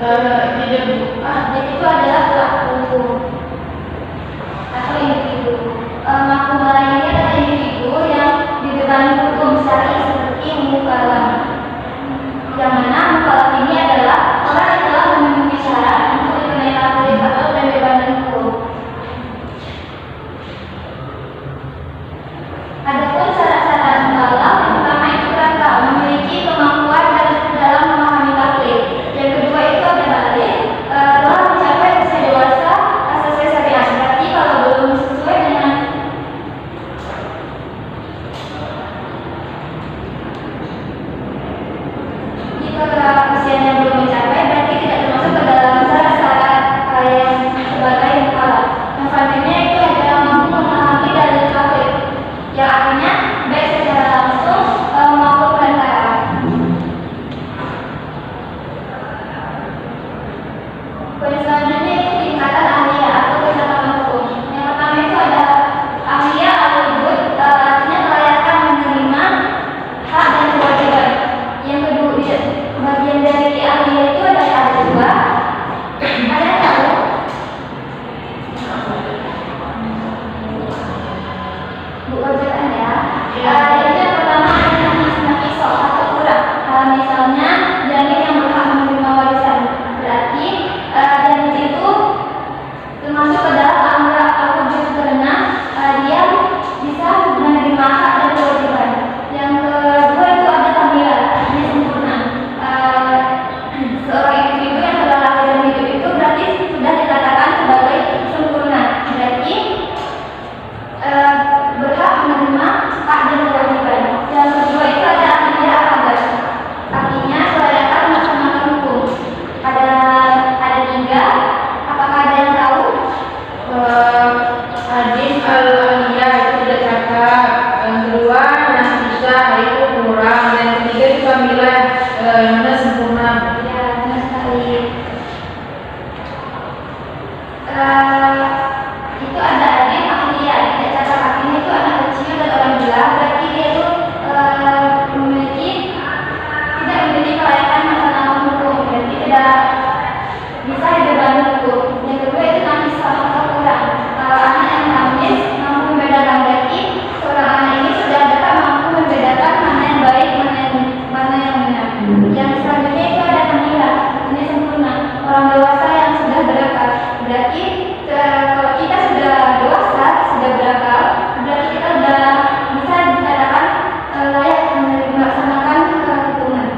Jadi itu adalah pelaku atau individu. Mahkumah lainnya adalah individu yang dibebani hukum syar'i seperti mukallaf. Yang mana mukallaf ini adalah orang yang telah memenuhi syarat untuk dikenai taklif atau pembebanan hukum. Adapun syarat-syarat mukallaf, yang pertama itu berakal, memiliki kemampuan dalam memahami taklif. Yang kedua itu ada balik, telah mencapai usia dewasa sesuai syariat. Berarti kalau belum sesuai dengan jika usianya belum mencapai, berarti tidak termasuk ke dalam syarat-syarat yang sebagai mukallaf. Yang selanjutnya itu adalah mampu memahami dalil taklif, yang artinya baik secara langsung maupun perantara. Poin selanjutnya itu tingkatan ahliya atau kecakapan hukum. Yang pertama itu ada ahliya al-wujud, artinya kelayakan menerima hak dan kewajiban. Yang kedua, bagian dari ahliya itu ada dua. Ada yang tahu? Bu wajiban ya. Itu yang pertama adalah kisah atau kurang. Misalnya janin yang berhak menerima warisan. Berarti janin itu termasuk ke dalam amra al-wujud karena dia bisa menerima hak dan kewajiban. Yang kedua itu ada kamilah, artinya sempurna. Seorang individu yang telah lahir dan hidup itu berarti sudah dikatakan sebagai sempurna. Berarti berhak menerima hak dan kewajiban. Yang kedua itu ada ahliya al-qadar, artinya kelayakan melaksanakan hukum. Ada tiga. Apakah ada yang tahu? Hadis al-aliyah itu tidak cakap. Yang kedua nasisa itu kurang. Yang ketiga itu kamilah, yang mana sempurna. Ya, benar sekali. Itu ada adik ahliya, tidak cakap, artinya itu anak kecil dan orang gila. Berarti dia itu tidak memiliki kelayakan melaksanakan hukum, berarti tidak bisa dibebani hukum. Yang kedua itu nasisah atau kurang, anak yang tamis mampu membedakan. Berarti seorang anak ini sudah dapat mampu membedakan mana yang baik, mana yang benar. Yang selanjutnya itu ada kamilah, ini sempurna, orang dewasa yang sudah berakal. Berarti kalau kita sudah dewasa, sudah berakal, berarti kita sudah bisa dikatakan layak melaksanakan hukuman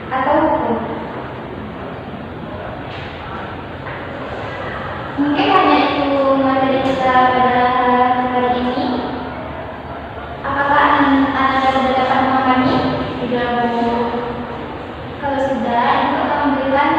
atau hukum. Mungkin hanya itu materi kita pada hari ini. Apakah Anda sudah dapat memahami? Sudah, Bu. Kalau sudah, itu akan memberikan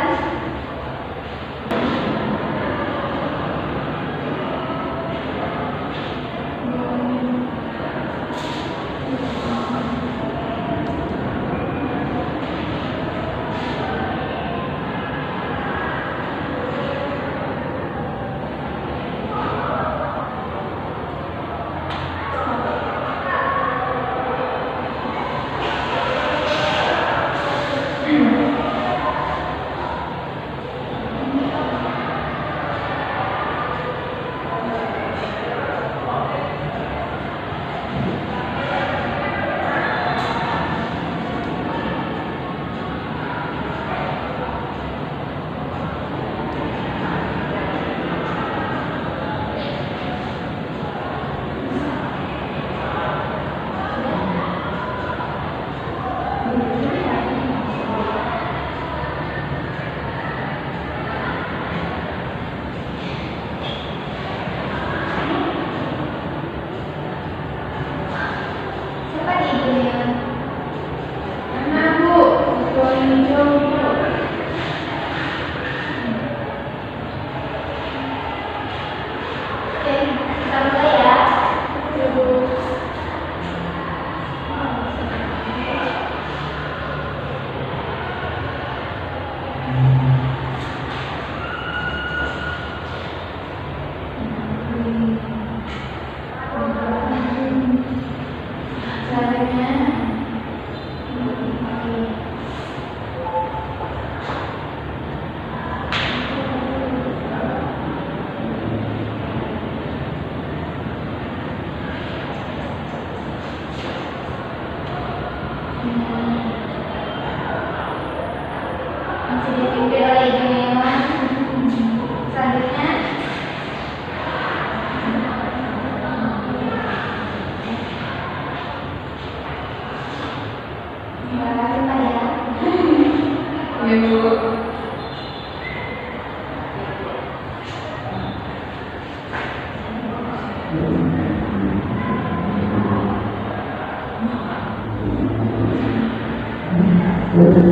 Allah.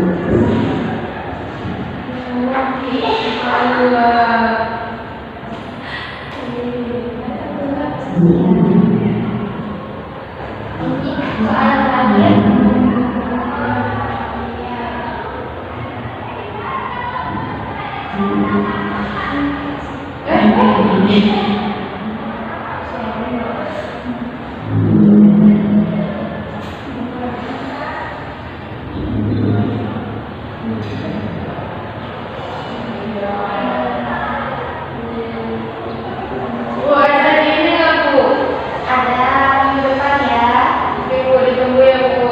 Ini soal terakhir. Bu, ada di ini nggak, Bu? Ada minggu depan ya. Oke, Bu, ditunggu ya, Bu.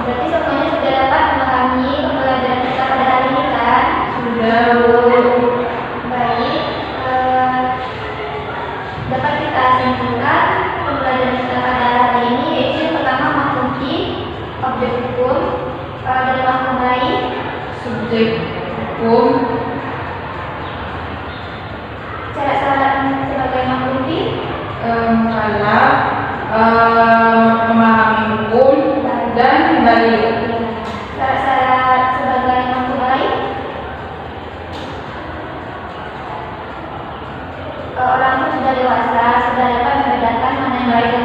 Berarti semuanya sudah dapat memahami pembelajaran kita pada hari ini kan? Sudah, Bu. Baik, dapat kita simpulkan pembelajaran kita pada hari ini yaitu yang pertama mafhum fi, objek hukum, dari mafhum lain, Subjek hukum, syarat-syarat sebagai mafhum fi, salah, memahami hukum, dan dalil. syarat-syarat sebagai mafhum lain, orang itu sudah dewasa, sudah dapat membedakan mana yang baik dan